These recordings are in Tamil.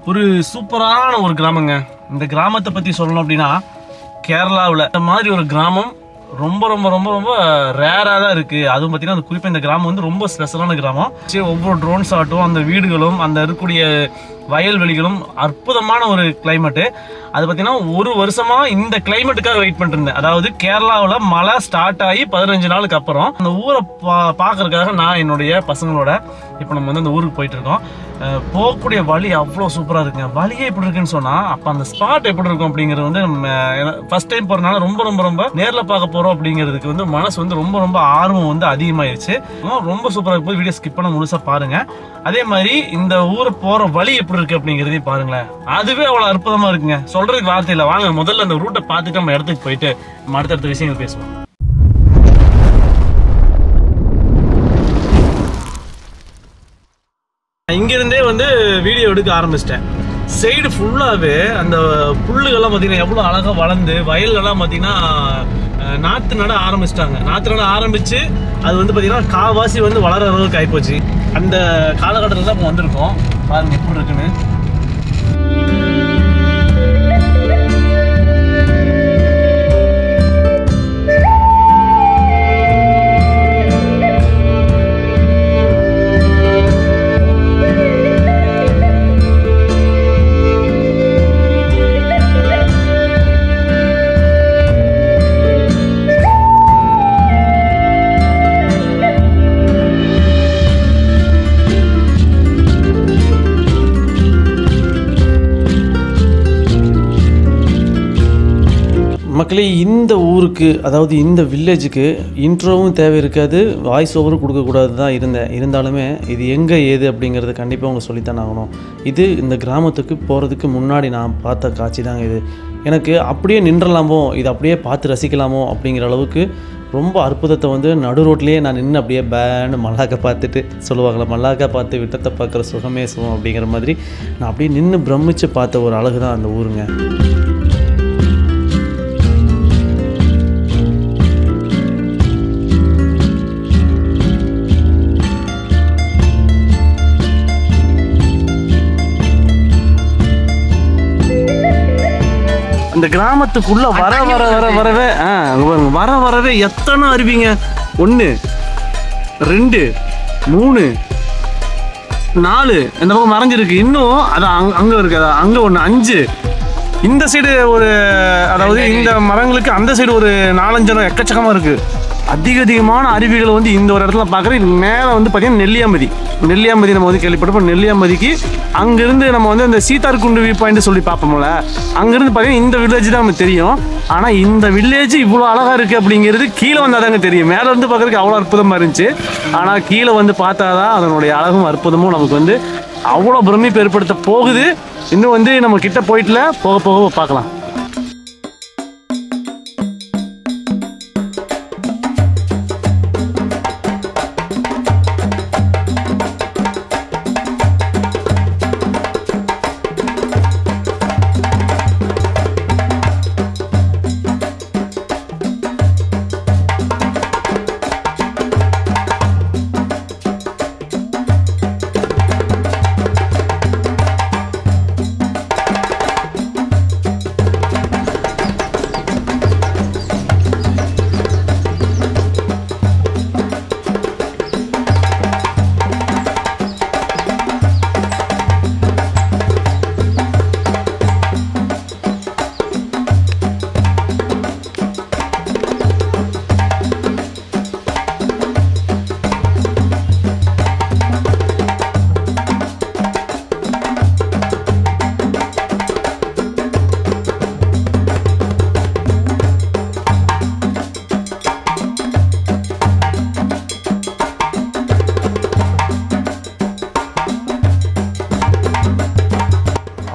ஒரு சூப்பரான ஒரு கிராமங்க. இந்த கிராமத்தை பத்தி சொல்லணும் அப்படின்னா, கேரளாவில் இந்த மாதிரி ஒரு கிராமம் ரொம்ப ரொம்ப ரொம்ப ரொம்ப ரேரா தான் இருக்கு. அதுவும் பார்த்தீங்கன்னா குறிப்பாக இந்த கிராமம் வந்து ரொம்ப ஸ்பெஷலான கிராமம். ஒவ்வொரு ட்ரோன்ஸ் ஆட்டும், அந்த வீடுகளும், அந்த இருக்கக்கூடிய வயல்வெளிகளும் அற்புதமான ஒரு கிளைமேட்டு. அது பார்த்தீங்கன்னா ஒரு வருஷமா இந்த கிளைமேட்டுக்காக வெயிட் பண்ணிட்டு இருந்தேன். அதாவது கேரளாவில் மழை ஸ்டார்ட் ஆகி 15 நாளுக்கு அப்புறம் அந்த ஊரை பார்க்கறதுக்காக நான் என்னுடைய பசங்களோட இப்போ நம்ம வந்து அந்த ஊருக்கு போயிட்டு இருக்கோம். போகக்கூடிய வழி அவ்வளோ சூப்பராக இருக்குங்க. வழியே எப்படி இருக்குன்னு சொன்னால், அப்போ அந்த ஸ்பாட் எப்படி இருக்கும் அப்படிங்கிறது வந்து நம்ம ஃபர்ஸ்ட் டைம் போகிறதுனால ரொம்ப ரொம்ப ரொம்ப நேரில் பார்க்க போகிறோம் அப்படிங்கிறதுக்கு வந்து மனசு வந்து ரொம்ப ரொம்ப ஆர்வம் வந்து அதிகமாகிடுச்சு. ரொம்ப சூப்பராக இருக்கும். வீடியோ ஸ்கிப் பண்ண முழுசாக பாருங்க. அதே மாதிரி இந்த ஊரை போகிற வழி எப்படி இருக்கு அப்படிங்கிறதையும் பாருங்களேன். அதுவே அவ்வளோ அற்புதமாக இருக்குங்க. சொல்றதுக்கு வார்த்தை இல்லை. வாங்க முதல்ல அந்த ரூட்டை பார்த்துட்டு நம்ம இடத்துக்கு போயிட்டு அடுத்தடுத்த விஷயங்கள் பேசுவோம். இங்கிருந்தே வந்து வீடியோ எடுக்க ஆரம்பிச்சிட்டேன். சைடு ஃபுல்லாகவே அந்த புல்லுகள்லாம் பார்த்தீங்கன்னா எவ்வளோ அழகாக வளர்ந்து, வயல்லாம் பார்த்தீங்கன்னா நாற்று நட ஆரம்பிச்சிட்டாங்க. நாற்று நட ஆரம்பிச்சு அது வந்து பார்த்தீங்கன்னா காவாசி வந்து வளர அளவுக்கு ஆகிப்போச்சு. அந்த காலகட்டத்தில் தான் இப்போ வந்திருக்கோம். பாருங்க எப்படி இருக்குன்னு. மக்களே, இந்த ஊருக்கு, அதாவது இந்த வில்லேஜுக்கு இன்ட்ரோவும் தேவை இருக்காது, வாய்ஸ் ஓவரும் கொடுக்கக்கூடாது தான் இருந்தாலுமே இது எங்கே ஏது அப்படிங்கிறது கண்டிப்பாக அவங்க சொல்லித்தான் ஆகணும். இது இந்த கிராமத்துக்கு போகிறதுக்கு முன்னாடி நான் பார்த்த காட்சி தாங்க இது. எனக்கு அப்படியே நின்றலாமோ, இது அப்படியே பார்த்து ரசிக்கலாமோ அப்படிங்கிற அளவுக்கு ரொம்ப அற்புதத்தை வந்து நடு ரோட்லேயே நான் நின்று அப்படியே பேன்னு மல்லாக்க பார்த்துட்டு சொல்லுவாங்களே, மல்லாக்க பார்த்து விட்டத்தை பார்க்குற சுகமே சுகம் அப்படிங்கிற மாதிரி நான் அப்படியே நின்று பிரமிச்சு பார்த்த ஒரு அழகு தான் அந்த ஊருங்க. இந்த கிராமத்துக்குள்ள வரவே எத்தனை அருவிங்க. 1 2 3 4 இந்த பக்கம் மறைஞ்சிருக்கு. இன்னும் அது அங்க இருக்கு. அங்க 1 5. இந்த சைடு ஒரு, அதாவது இந்த மரங்களுக்கு அந்த சைடு ஒரு 4-5 எக்கச்சக்கமா இருக்கு. அதிகமான அருவிகளை வந்து இந்த ஒரு இடத்துல பார்க்குறேன். இது மேலே வந்து பார்த்தீங்கன்னா நெல்லியாம்பதி நம்ம வந்து கேள்விப்பட்டோம். நெல்லியாம்பதிக்கு அங்கேருந்து நம்ம வந்து அந்த சீத்தார்குண்டு வியூ பாயிண்ட் சொல்லி பார்ப்போம்ல, அங்கேருந்து பார்த்தீங்கன்னா இந்த வில்லேஜ் தான் நமக்கு தெரியும். ஆனால் இந்த வில்லேஜ் இவ்வளோ அழகாக இருக்குது அப்படிங்கிறது கீழே வந்தால் தாங்க தெரியும். மேலே வந்து பார்க்குறதுக்கு அவ்வளோ அற்புதமாக இருந்துச்சு. ஆனால் கீழே வந்து பார்த்தா தான் அதனுடைய அழகும் அற்புதமும் நமக்கு வந்து அவ்வளோ பிரமிப்பு ஏற்படுத்த போகுது. இன்னும் வந்து நம்ம கிட்ட போயிட்டுல போக போக பார்க்கலாம்.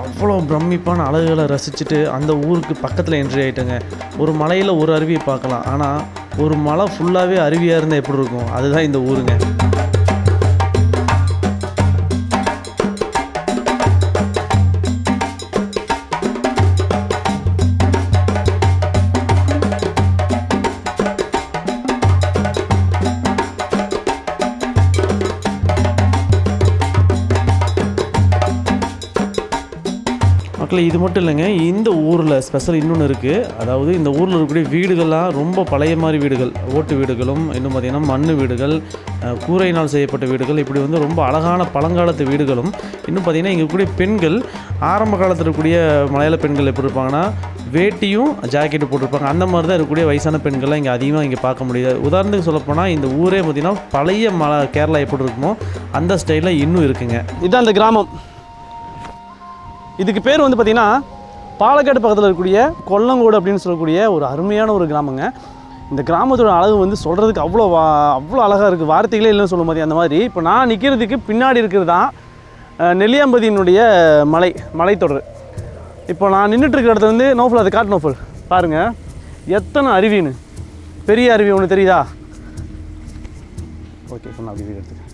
அவ்வளோ பிரமிப்பான அழகுகளை ரசிச்சுட்டு அந்த ஊருக்கு பக்கத்தில் என்ட்ரி ஆகிட்டேங்க. ஒரு மலையில் ஒரு அருவியை பார்க்கலாம், ஆனால் ஒரு மலை ஃபுல்லாகவே அருவியாக இருந்தால் எப்படி இருக்கும், அதுதான் இந்த ஊருங்க. மக்களே இது மட்டும் இல்லைங்க, இந்த ஊரில் ஸ்பெஷல் இன்னொன்று இருக்குது. அதாவது இந்த ஊரில் இருக்கக்கூடிய வீடுகள்லாம் ரொம்ப பழைய மாதிரி வீடுகள், ஓட்டு வீடுகளும், இன்னும் பார்த்திங்கன்னா மண் வீடுகள், கூரையினால் செய்யப்பட்ட வீடுகள், இப்படி வந்து ரொம்ப அழகான பழங்காலத்து வீடுகளும், இன்னும் பார்த்திங்கன்னா இங்கே இருக்கக்கூடிய பெண்கள் ஆரம்ப காலத்தில் இருக்கக்கூடிய மலையாள பெண்கள் எப்படி இருப்பாங்கன்னா வேட்டியும் ஜாக்கெட்டு போட்டிருப்பாங்க. அந்த மாதிரி தான் இருக்கக்கூடிய வயசான பெண்கள்லாம் இங்கே அதிகமாக இங்கே பார்க்க முடியாது. உதாரணத்துக்கு சொல்லப்போனால் இந்த ஊரே பார்த்திங்கன்னா பழைய கேரளா எப்படி இருக்குமோ அந்த ஸ்டைலில் இன்னும் இருக்குங்க. இதுதான் அந்த கிராமம். இதுக்கு பேர் வந்து பார்த்திங்கன்னா பாலக்காடு பக்கத்தில் இருக்கக்கூடிய கொல்லங்கோடு அப்படின்னு சொல்லக்கூடிய ஒரு அருமையான ஒரு கிராமங்க. இந்த கிராமத்தோட அழகு வந்து சொல்கிறதுக்கு அவ்வளோ அழகாக இருக்குது, வார்த்தைகளே இல்லைன்னு சொல்ல மாதிரி. அந்த மாதிரி இப்போ நான் நிற்கிறதுக்கு பின்னாடி இருக்கிறது தான் நெல்லியாம்பதியினுடைய மலைத்தொடர். இப்போ நான் நின்றுட்டுருக்கிற இடத்துல வந்து நோஃபல், அது காட்டு நோஃபல் பாருங்கள் எத்தனை அருவின்னு. பெரிய அருவி ஒன்று தெரியுதா? ஓகே, இப்போ நான் அப்படி எடுத்துக்கிறேன்.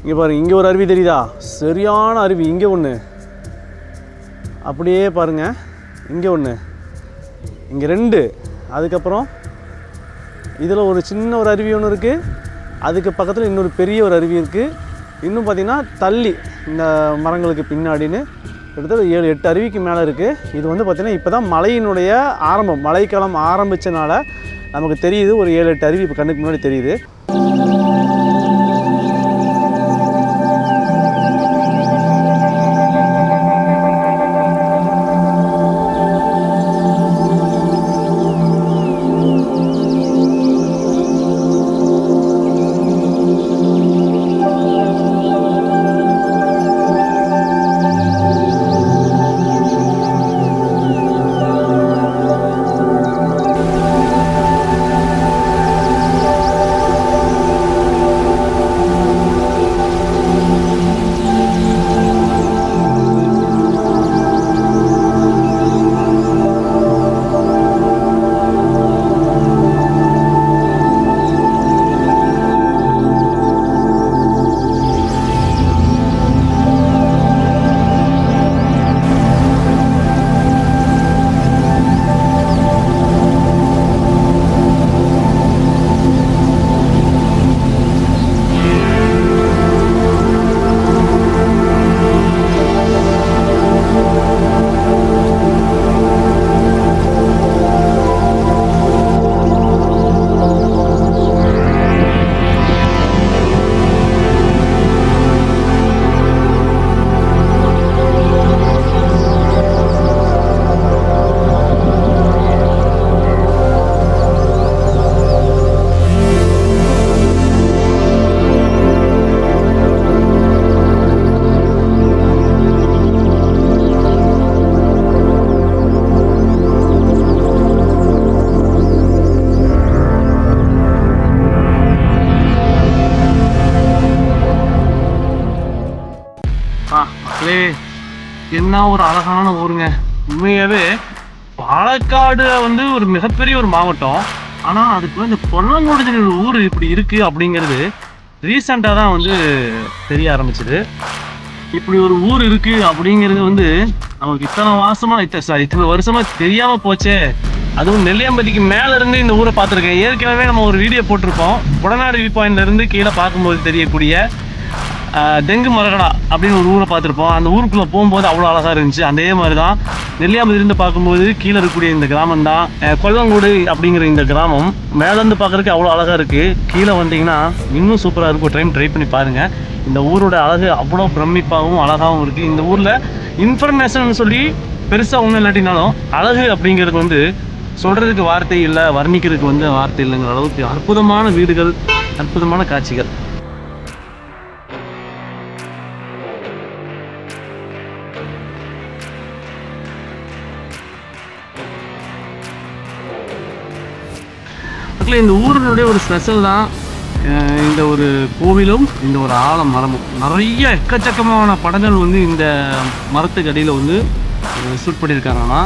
இங்கே பாருங்கள், இங்கே ஒரு அருவி தெரியுதா? சரியான அருவி. இங்கே ஒன்று, அப்படியே பாருங்கள், இங்கே ஒன்று, இங்கே 2, அதுக்கப்புறம் இதில் ஒரு சின்ன ஒரு அருவி ஒன்று இருக்குது, அதுக்கு பக்கத்தில் இன்னொரு பெரிய ஒரு அருவி இருக்குது. இன்னும் பார்த்திங்கன்னா தள்ளி இந்த மரங்களுக்கு பின்னாடின்னு கிட்டத்தட்ட 7-8 அருவிக்கு மேலே இருக்குது. இது வந்து பார்த்திங்கன்னா இப்போ தான் மழையினுடைய ஆரம்பம், மழைக்காலம் ஆரம்பித்தனால நமக்கு தெரியுது. ஒரு 7-8 அருவி இப்போ கண்ணுக்கு முன்னாடி தெரியுது. என்ன ஒரு அழகான ஊருங்க. உண்மையாகவே பாலக்காடு வந்து ஒரு மிகப்பெரிய ஒரு மாவட்டம். ஆனால் அதுக்கு வந்து கொல்லங்கோடு ஒரு ஊர் இப்படி இருக்குது அப்படிங்கிறது ரீசெண்டாக தான் வந்து தெரிய ஆரம்பிச்சிது. இப்படி ஒரு ஊர் இருக்குது அப்படிங்கிறது வந்து நமக்கு இத்தனை வருஷமாக தெரியாமல் போச்சே. அதுவும் நெல்லியாம்பதிக்கு மேலேருந்து இந்த ஊரை பார்த்துருக்கேன். ஏற்கனவே நம்ம ஒரு வீடியோ போட்டிருப்போம். புடநாடு வியூ பாயிண்ட்லேருந்து கீழே பார்க்கும்போது தெரியக்கூடிய தெங்கு மரகடா அப்படின்னு ஒரு ஊரை பார்த்துருப்போம். அந்த ஊருக்குள்ளே போகும்போது அவ்வளோ அழகாக இருந்துச்சு. அதே மாதிரி தான் நெல்லியாம்பதியிலேருந்து பார்க்கும்போது கீழே இருக்கக்கூடிய இந்த கிராமம் தான் கொல்லங்கோடு அப்படிங்கிற இந்த கிராமம். மேலேருந்து பார்க்குறதுக்கு அவ்வளோ அழகாக இருக்குது. கீழே வந்தீங்கன்னா இன்னும் சூப்பராக இருக்கும். டைம் ட்ரை பண்ணி பாருங்கள். இந்த ஊரோட அழகு அவ்வளோ பிரமிப்பாகவும் அழகாகவும் இருக்குது. இந்த ஊரில் இன்ஃபர்மேஷன் சொல்லி பெருசாக ஒன்றும் இல்லாட்டினாலும் அழகு அப்படிங்கிறது வந்து சொல்கிறதுக்கு வார்த்தை இல்லை, வர்ணிக்கிறதுக்கு வந்து வார்த்தை இல்லைங்கிற அளவுக்கு அற்புதமான வீடுகள், அற்புதமான காட்சிகள். இந்த ஊரினுடைய ஒரு ஸ்பெஷல் தான் இந்த ஒரு கோவிலும் இந்த ஒரு ஆலமரமும். நிறைய எக்கச்சக்கமான படங்கள் வந்து இந்த மரத்துக்கு அடியில் வந்து ஷூட் பண்ணியிருக்காங்கன்னா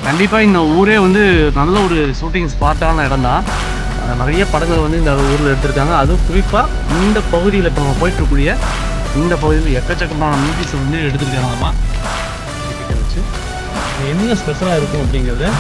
கண்டிப்பாக இந்த ஊரே வந்து நல்ல ஒரு ஷூட்டிங் ஸ்பாட்டான இடம் தான். நிறைய படங்கள் வந்து இந்த ஊரில் எடுத்திருக்காங்க. அதுவும் குறிப்பாக இந்த பகுதியில் இப்போ நம்ம போயிட்டுருக்கூடிய இந்த பகுதியில் எக்கச்சக்கமான மூவிஸ் வந்து எடுத்துருக்காங்கம்மா. வச்சு என்ன ஸ்பெஷலாக இருக்கும் அப்படிங்கிறத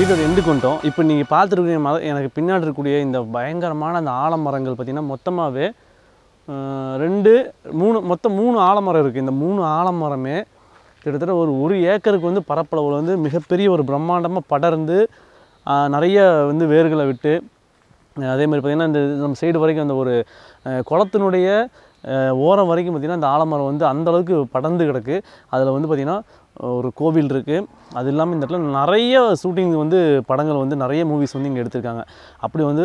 வீடியோ எண்டுக்கு வந்துட்டோம். இப்போ நீங்கள் பார்த்துருக்கீங்க எனக்கு பின்னாடி இருக்கக்கூடிய இந்த பயங்கரமான அந்த ஆலமரங்கள் பார்த்திங்கன்னா மொத்தமாகவே 2 3 மொத்தம் 3 ஆலமரம் இருக்குது. இந்த 3 ஆலமரமே கிட்டத்தட்ட ஒரு ஏக்கருக்கு வந்து பரப்பளவில் வந்து மிகப்பெரிய ஒரு பிரம்மாண்டமாக படர்ந்து நிறைய வந்து வேர்களை விட்டு அதே மாதிரி பார்த்திங்கன்னா இந்த நம்ம சைடு வரைக்கும் அந்த ஒரு குளத்தினுடைய ஓரம் வரைக்கும் பார்த்திங்கன்னா அந்த ஆலமரம் வந்து அந்தளவுக்கு படர்ந்து கிடக்கு. அதில் வந்து பார்த்திங்கன்னா ஒரு கோவில் இருக்குது. அது இல்லாமல் இந்த இடத்துல நிறைய ஷூட்டிங் வந்து படங்கள் வந்து நிறைய மூவிஸ் வந்து இங்கே எடுத்திருக்காங்க. அப்படி வந்து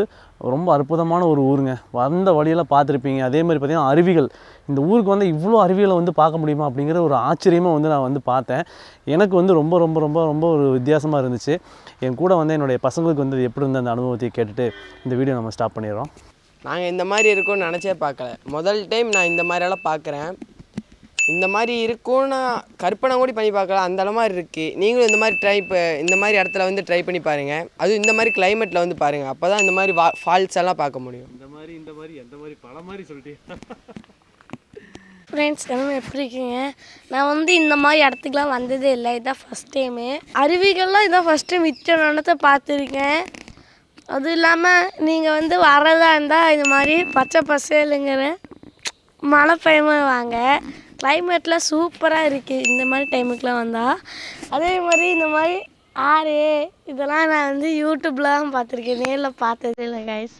ரொம்ப அற்புதமான ஒரு ஊருங்க. வந்த வழியெல்லாம் பார்த்துருப்பீங்க. அதே மாதிரி பார்த்திங்கன்னா அருவிகள், இந்த ஊருக்கு வந்து இவ்வளோ அருவிகளை வந்து பார்க்க முடியுமா அப்படிங்கிற ஒரு ஆச்சரியமாக வந்து நான் வந்து பார்த்தேன். எனக்கு வந்து ரொம்ப ரொம்ப ரொம்ப ரொம்ப ஒரு வித்தியாசமாக இருந்துச்சு. என் கூட வந்து என்னுடைய பசங்களுக்கு வந்து எப்படி இருந்த அந்த அனுபவத்தை கேட்டுட்டு இந்த வீடியோ நம்ம ஸ்டாப் பண்ணிடுறோம். நாங்கள் இந்த மாதிரி இருக்கும்னு நினச்சே பார்க்கல. முதல் டைம் நான் இந்த மாதிரியெல்லாம் பார்க்குறேன். இந்த மாதிரி இருக்கும்னு கற்பனை கூட பண்ணி பார்க்கலாம். அந்த மாதிரி இருக்குது. நீங்களும் இந்த மாதிரி இந்த மாதிரி இடத்துல வந்து ட்ரை பண்ணி பாருங்கள். அதுவும் இந்த மாதிரி கிளைமேட்டில் வந்து பாருங்கள். அப்போ தான் இந்த மாதிரி ஃபால்ஸ் எல்லாம் பார்க்க முடியும். இந்த மாதிரி எந்த மாதிரி பல மாதிரி சொல்லிட்டு ஃப்ரெண்ட்ஸ் எல்லாமே எப்படி இருக்கீங்க? நான் வந்து இந்த மாதிரி இடத்துக்குலாம் வந்ததே இல்லை. இதுதான் ஃபஸ்ட் டைமு. அருவிகள்லாம் இதான் ஃபஸ்ட் டைம் மிச்ச நடத்த பார்த்துருக்கேன். அதுவும் இல்லாமல் நீங்கள் வந்து வரதா இருந்தால் இது மாதிரி பச்சை பசேலுங்கிற மழை பெய்யுமே வாங்க. கிளைமேட்லாம் சூப்பராக இருக்குது இந்த மாதிரி டைமுக்கெலாம் வந்தால். அதே மாதிரி இந்த மாதிரி ஆறு இதெல்லாம் நான் வந்து யூடியூப்லாம் பார்த்துருக்கேன், நேரில் பார்த்ததே இல்லை கைஸ்.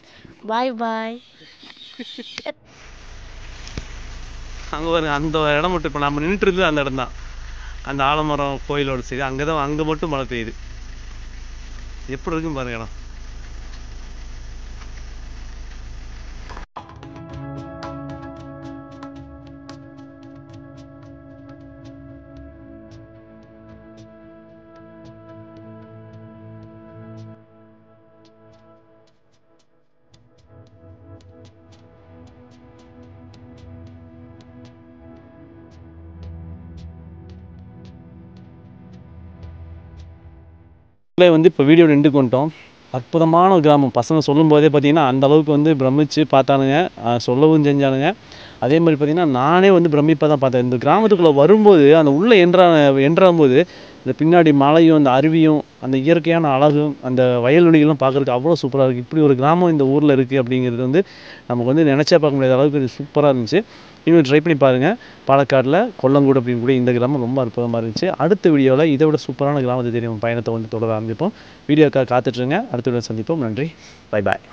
பாய் பாய். அங்கே பாருங்க, அந்த இடம் மட்டும் இப்போ நம்ம நின்றுட்டு இருந்தது அந்த இடம் தான், அந்த ஆலமரம் கோயிலோட சரி. அங்கே மட்டும் மழை பெய்யுது. எப்படி இருக்குன்னு பாருங்க இடம். வந்து இப்போ வீடியோ ரெண்டு கொண்டோம். அற்புதமான கிராமம். பசங்க சொல்லும் போதே பார்த்தீங்கன்னா அந்த அளவுக்கு வந்து பிரமிச்சு பார்த்தானுங்க, சொல்லவும் செஞ்சானுங்க. அதே மாதிரி பார்த்திங்கன்னா நானே வந்து பிரமிப்பாக தான் பார்த்தேன். இந்த கிராமத்துக்குள்ளே வரும்போது அந்த உள்ளே என்றாகும்போது இந்த பின்னாடி மலையும் அந்த அருவியும் அந்த இயற்கையான அழகும் அந்த வயல்வெளிகளும் பார்க்குறதுக்கு அவ்வளோ சூப்பராக இருக்குது. இப்படி ஒரு கிராமம் இந்த ஊரில் இருக்குது அப்படிங்கிறது வந்து நமக்கு வந்து நினச்சா பார்க்க முடியாத அளவுக்கு இது சூப்பராக இருந்துச்சு. நீங்கள் ட்ரை பண்ணி பாருங்கள். பாலக்காடில் கொல்லங்கூடு அப்படின்னு கூட இந்த கிராமம் ரொம்ப அற்புதமாக இருந்துச்சு. அடுத்த வீடியோவில் இதை விட சூப்பரான கிராமத்தை தெரியும் பயணத்தை வந்து தொடர ஆரம்பிப்போம். வீடியோக்காக காத்துட்ருங்க. அடுத்த வீடியோ சந்திப்போம். நன்றி. Bye bye.